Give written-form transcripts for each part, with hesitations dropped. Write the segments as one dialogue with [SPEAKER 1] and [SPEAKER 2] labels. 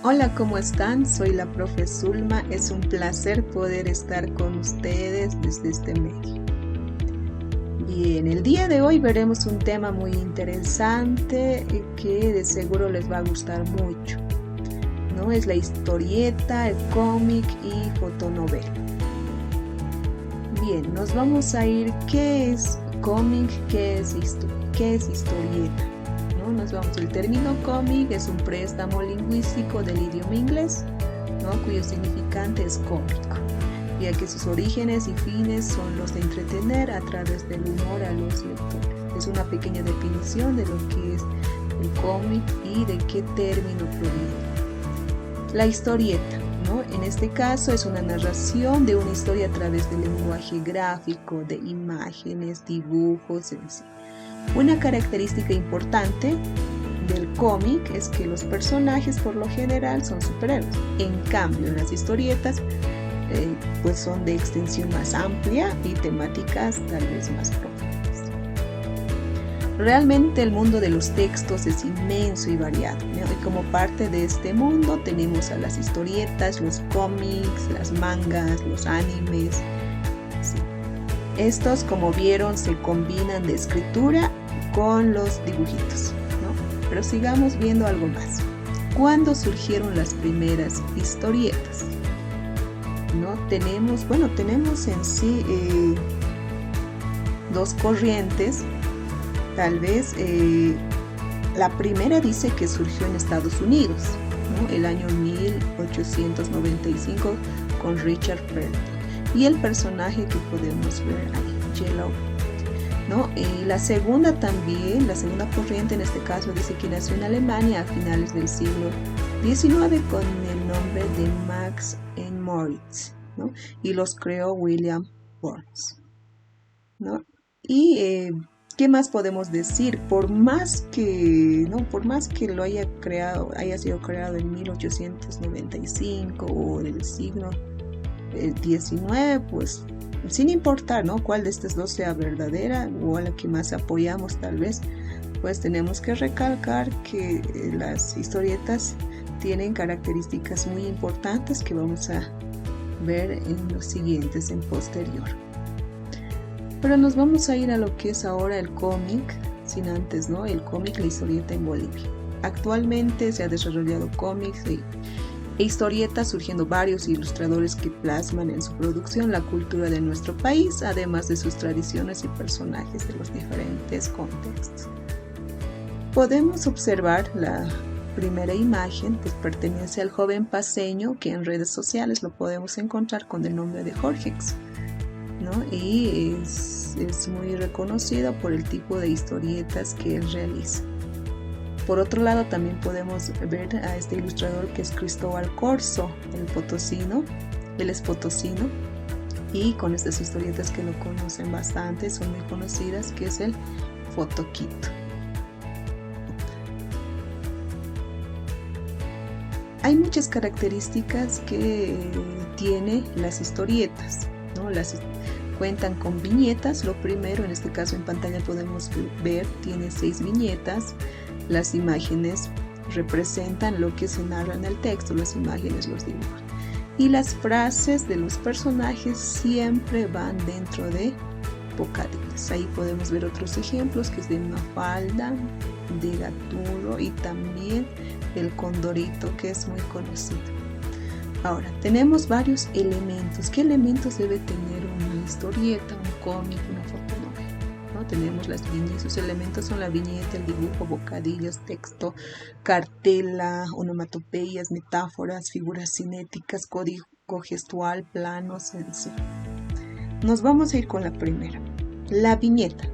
[SPEAKER 1] Hola, ¿cómo están? Soy la profe Zulma. Es un placer poder estar con ustedes desde este medio. Bien, el día de hoy veremos un tema muy interesante que de seguro les va a gustar mucho, ¿no? Es la historieta, el cómic y fotonovela. Bien, nos vamos a ir, ¿qué es cómic? ¿Qué es historieta? ¿No? Nos vamos, el término cómic es un préstamo lingüístico del idioma inglés, ¿no? Cuyo significante es cómico, ya que sus orígenes y fines son los de entretener a través del humor a los lectores. Es una pequeña definición de lo que es el cómic y de qué término proviene. La historieta, ¿no? En este caso es una narración de una historia a través del lenguaje gráfico, de imágenes, dibujos, etc. Una característica importante del cómic es que los personajes por lo general son superhéroes. En cambio, en las historietas pues son de extensión más amplia y temáticas tal vez más profundas. Realmente el mundo de los textos es inmenso y variado, ¿no? Y como parte de este mundo tenemos a las historietas, los cómics, las mangas, los animes. Sí. Estos, como vieron, se combinan de escritura con los dibujitos, ¿no? Pero sigamos viendo algo más. ¿Cuándo surgieron las primeras historietas? ¿No? Tenemos en sí dos corrientes. Tal vez la primera dice que surgió en Estados Unidos, ¿no? El año 1895 con Richard Prenton y el personaje que podemos ver ahí, Yellow, ¿no? La segunda corriente en este caso dice que nació en Alemania a finales del siglo XIX con el nombre de Max and Moritz, ¿no? Y los creó William Burroughs, ¿no? Y ¿qué más podemos decir? Por más que lo haya sido creado en 1895 o en el siglo XIX, pues sin importar, ¿no?, cuál de estas dos sea verdadera o a la que más apoyamos tal vez, pues tenemos que recalcar que las historietas tienen características muy importantes que vamos a ver en los siguientes en posterior. Pero nos vamos a ir a lo que es ahora el cómic, sin antes, ¿no? El cómic, la historieta en Bolivia. Actualmente se ha desarrollado cómics e historietas, surgiendo varios ilustradores que plasman en su producción la cultura de nuestro país, además de sus tradiciones y personajes de los diferentes contextos. Podemos observar la primera imagen, pues pertenece al joven paceño que en redes sociales lo podemos encontrar con el nombre de Jorgex, ¿no? Y es muy reconocido por el tipo de historietas que él realiza. Por otro lado, también podemos ver a este ilustrador que es Cristóbal Corzo, él es potosino, y con estas historietas que lo conocen bastante, son muy conocidas, que es el Fotoquito. Hay muchas características que tiene las historietas, ¿no? Cuentan con viñetas. Lo primero, en este caso en pantalla podemos ver, tiene 6 viñetas. Las imágenes representan lo que se narra en el texto, las imágenes, los dibujos. Y las frases de los personajes siempre van dentro de bocadillos. Ahí podemos ver otros ejemplos, que es de Mafalda, de Gaturro y también el Condorito, que es muy conocido. Ahora, tenemos varios elementos. ¿Qué elementos debe tener una historieta, un cómic, una fotonovela? ¿No? Tenemos las viñetas. Sus elementos son la viñeta, el dibujo, bocadillos, texto, cartela, onomatopeyas, metáforas, figuras cinéticas, código gestual, planos, etc. Nos vamos a ir con la primera, la viñeta.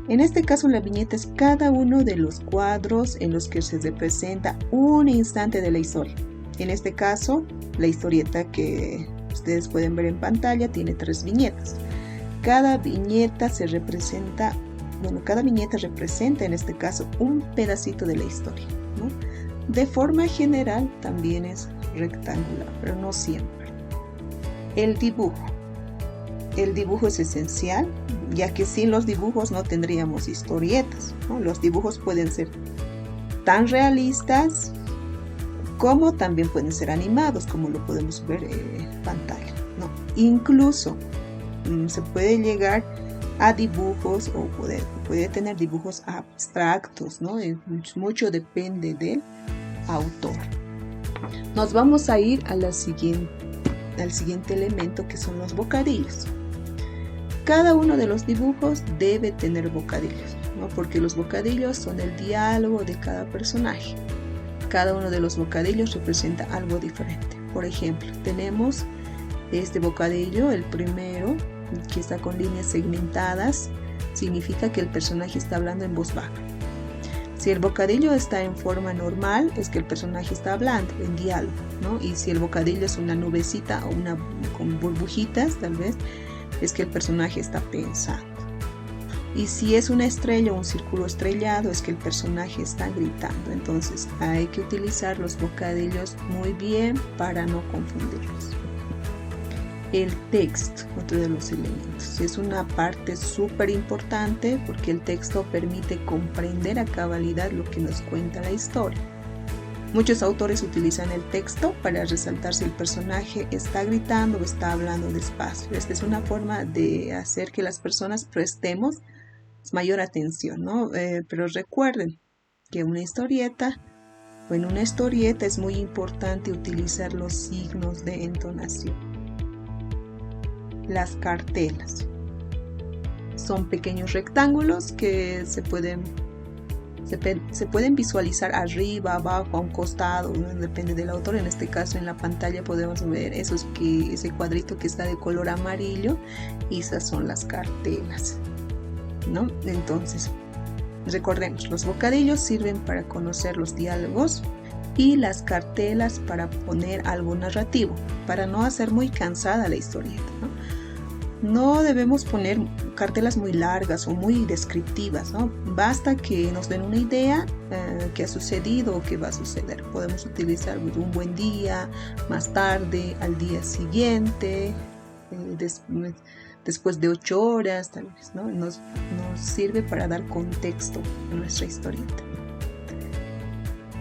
[SPEAKER 1] En este caso, la viñeta es cada uno de los cuadros en los que se representa un instante de la historia. En este caso, la historieta que ustedes pueden ver en pantalla tiene 3 viñetas. Cada viñeta representa en este caso un pedacito de la historia, ¿no? De forma general también es rectangular, pero no siempre. El dibujo es esencial, ya que sin los dibujos no tendríamos historietas, ¿no? Los dibujos pueden ser tan realistas como también pueden ser animados, como lo podemos ver en pantalla, ¿no? Incluso se puede llegar a dibujos o puede tener dibujos abstractos, ¿no? Mucho depende del autor. Nos vamos a ir al siguiente elemento, que son los bocadillos. Cada uno de los dibujos debe tener bocadillos, ¿no? Porque los bocadillos son el diálogo de cada personaje. Cada uno de los bocadillos representa algo diferente. Por ejemplo, tenemos este bocadillo, el primero, que está con líneas segmentadas, significa que el personaje está hablando en voz baja. Si el bocadillo está en forma normal, es que el personaje está hablando en diálogo, ¿no? Y si el bocadillo es una nubecita o una con burbujitas, tal vez, es que el personaje está pensando. Y si es una estrella o un círculo estrellado, es que el personaje está gritando. Entonces hay que utilizar los bocadillos muy bien para no confundirlos. El texto, otro de los elementos, es una parte súper importante porque el texto permite comprender a cabalidad lo que nos cuenta la historia. Muchos autores utilizan el texto para resaltar si el personaje está gritando o está hablando despacio. Esta es una forma de hacer que las personas prestemos mayor atención, ¿no? Pero recuerden que en una historieta es muy importante utilizar los signos de entonación. Las cartelas son pequeños rectángulos que se pueden visualizar arriba, abajo, a un costado, ¿no? Depende del autor. En este caso, en la pantalla podemos ver ese cuadrito que está de color amarillo, y esas son las cartelas, ¿no? Entonces, recordemos, los bocadillos sirven para conocer los diálogos y las cartelas para poner algo narrativo, para no hacer muy cansada la historieta, ¿no? No debemos poner cartelas muy largas o muy descriptivas, ¿no? Basta que nos den una idea que ha sucedido o que va a suceder. Podemos utilizar un buen día, más tarde, al día siguiente, después de 8 horas, tal vez, ¿no? Nos sirve para dar contexto a nuestra historieta.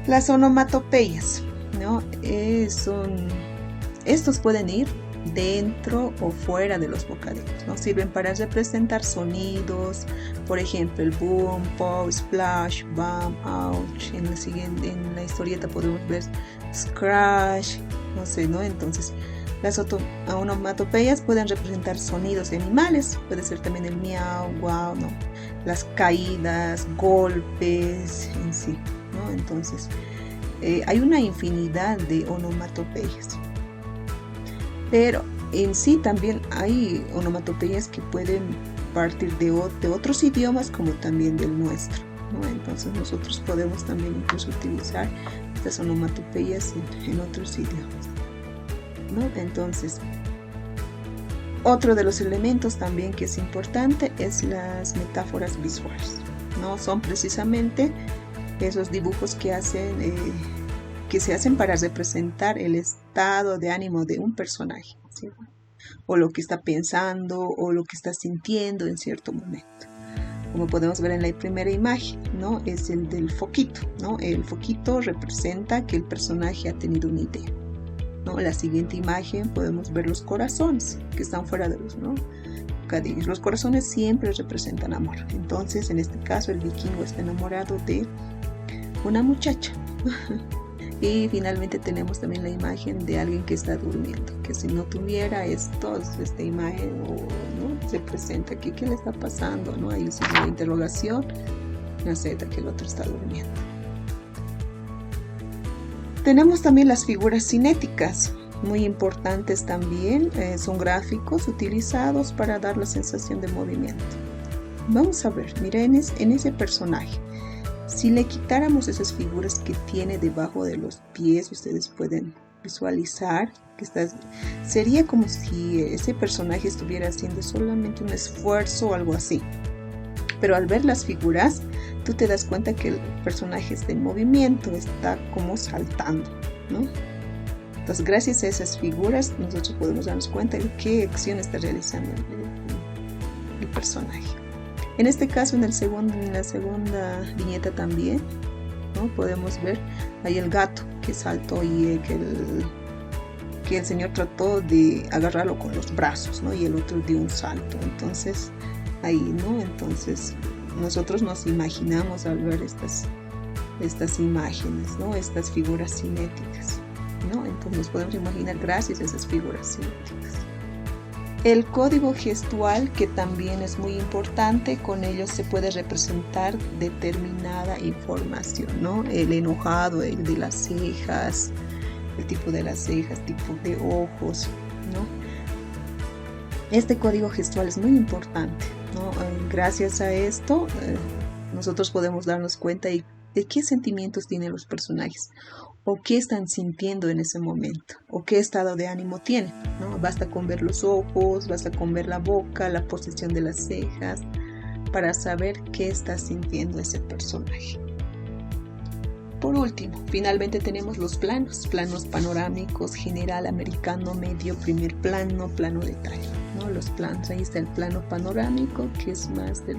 [SPEAKER 1] Las onomatopeyas, ¿no? Estos pueden ir dentro o fuera de los bocadillos, ¿no? Sirven para representar sonidos, por ejemplo, el boom, pop, splash, bam, ouch. En la historieta podemos ver scratch, no sé, ¿no? Entonces, las onomatopeyas pueden representar sonidos de animales, puede ser también el miau, wow, ¿no? Las caídas, golpes en sí, ¿no? Entonces, hay una infinidad de onomatopeyas. Pero en sí también hay onomatopeyas que pueden partir de otros idiomas, como también del nuestro, ¿no? Entonces nosotros podemos también incluso utilizar estas onomatopeyas en otros idiomas, ¿no? Entonces, otro de los elementos también que es importante es las metáforas visuales, ¿no? Son precisamente esos dibujos que se hacen para representar el estado de ánimo de un personaje, ¿sí? O lo que está pensando o lo que está sintiendo en cierto momento. Como podemos ver en la primera imagen, ¿no? Es el del foquito, ¿no? El foquito representa que el personaje ha tenido una idea, ¿no? La siguiente imagen podemos ver los corazones que están fuera de los, ¿no? bocadillos. Los corazones siempre representan amor. Entonces, en este caso, el vikingo está enamorado de una muchacha. Y finalmente tenemos también la imagen de alguien que está durmiendo, que si no tuviera esta imagen, ¿no? Se presenta aquí, ¿qué le está pasando? ¿No? Hay un signo de interrogación, no acepta que el otro está durmiendo. Tenemos también las figuras cinéticas, muy importantes también, son gráficos utilizados para dar la sensación de movimiento. Vamos a ver, miren en ese personaje. Si le quitáramos esas figuras que tiene debajo de los pies, ustedes pueden visualizar que sería como si ese personaje estuviera haciendo solamente un esfuerzo o algo así. Pero al ver las figuras, tú te das cuenta que el personaje está en movimiento, está como saltando, ¿no? Entonces, gracias a esas figuras, nosotros podemos darnos cuenta de qué acción está realizando el personaje. En este caso, en la segunda viñeta también, ¿no? ¿no? Podemos ver ahí el gato que saltó y que el señor trató de agarrarlo con los brazos, ¿no? Y el otro dio un salto. Entonces, ahí, ¿no? Entonces, nosotros nos imaginamos al ver estas imágenes, ¿no? Estas figuras cinéticas, ¿no? Entonces nos podemos imaginar gracias a esas figuras cinéticas. El código gestual, que también es muy importante, con ello se puede representar determinada información, ¿no? El enojado, el de las cejas, el tipo de las cejas, tipo de ojos, ¿no? Este código gestual es muy importante, ¿no? Gracias a esto, nosotros podemos darnos cuenta de qué sentimientos tienen los personajes, o qué están sintiendo en ese momento, o qué estado de ánimo tienen, ¿no? Basta con ver los ojos, basta con ver la boca, la posición de las cejas, para saber qué está sintiendo ese personaje. Por último, finalmente tenemos los planos panorámicos, general, americano, medio, primer plano, plano detalle, ¿no? Los planos, ahí está el plano panorámico, que es más del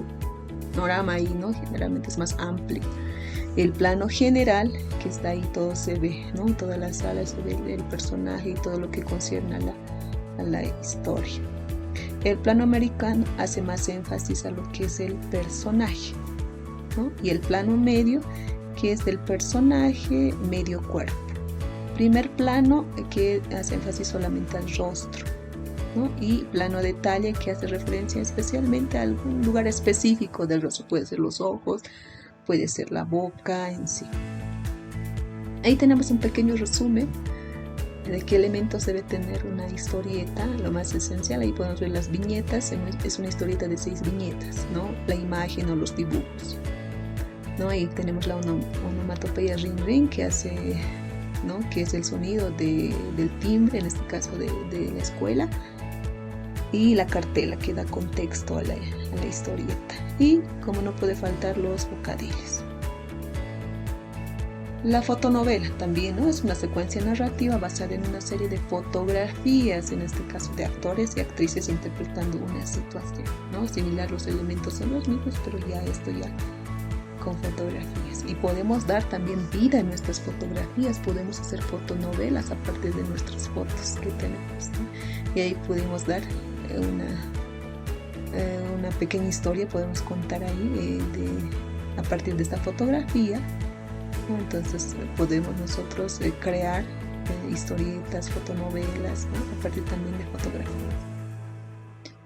[SPEAKER 1] panorama ahí, ¿no? Generalmente es más amplio. El plano general, que está ahí, todo se ve, ¿no? Toda la sala se ve el personaje y todo lo que concierne a la historia. El plano americano hace más énfasis a lo que es el personaje, ¿no? Y el plano medio, que es del personaje medio cuerpo. Primer plano, que hace énfasis solamente al rostro, ¿no? Y plano detalle, que hace referencia especialmente a algún lugar específico del rostro. Puede ser los ojos, puede ser la boca en sí. Ahí tenemos un pequeño resumen de qué elementos debe tener una historieta, lo más esencial. Ahí podemos ver las viñetas, es una historieta de 6 viñetas, ¿no? La imagen o los dibujos, ¿no? Ahí tenemos la onomatopeya ring ring, que hace, ¿no? Que es el sonido del timbre, en este caso de la escuela, y la cartela, que da contexto a la historieta. Y como no puede faltar, los bocadillos. La fotonovela también, ¿no? Es una secuencia narrativa basada en una serie de fotografías, en este caso de actores y actrices interpretando una situación, ¿no? Similar, los elementos son los mismos, pero esto con fotografías. Y podemos dar también vida a nuestras fotografías, podemos hacer fotonovelas a partir de nuestras fotos que tenemos, ¿no? Y ahí podemos dar una pequeña historia, podemos contar ahí a partir de esta fotografía, ¿no? Entonces podemos nosotros crear historietas, fotonovelas, ¿no? A partir también de fotografías.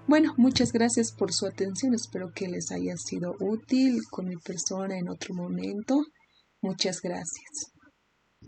[SPEAKER 1] Bueno, muchas gracias por su atención, espero que les haya sido útil con mi persona en otro momento. Muchas gracias.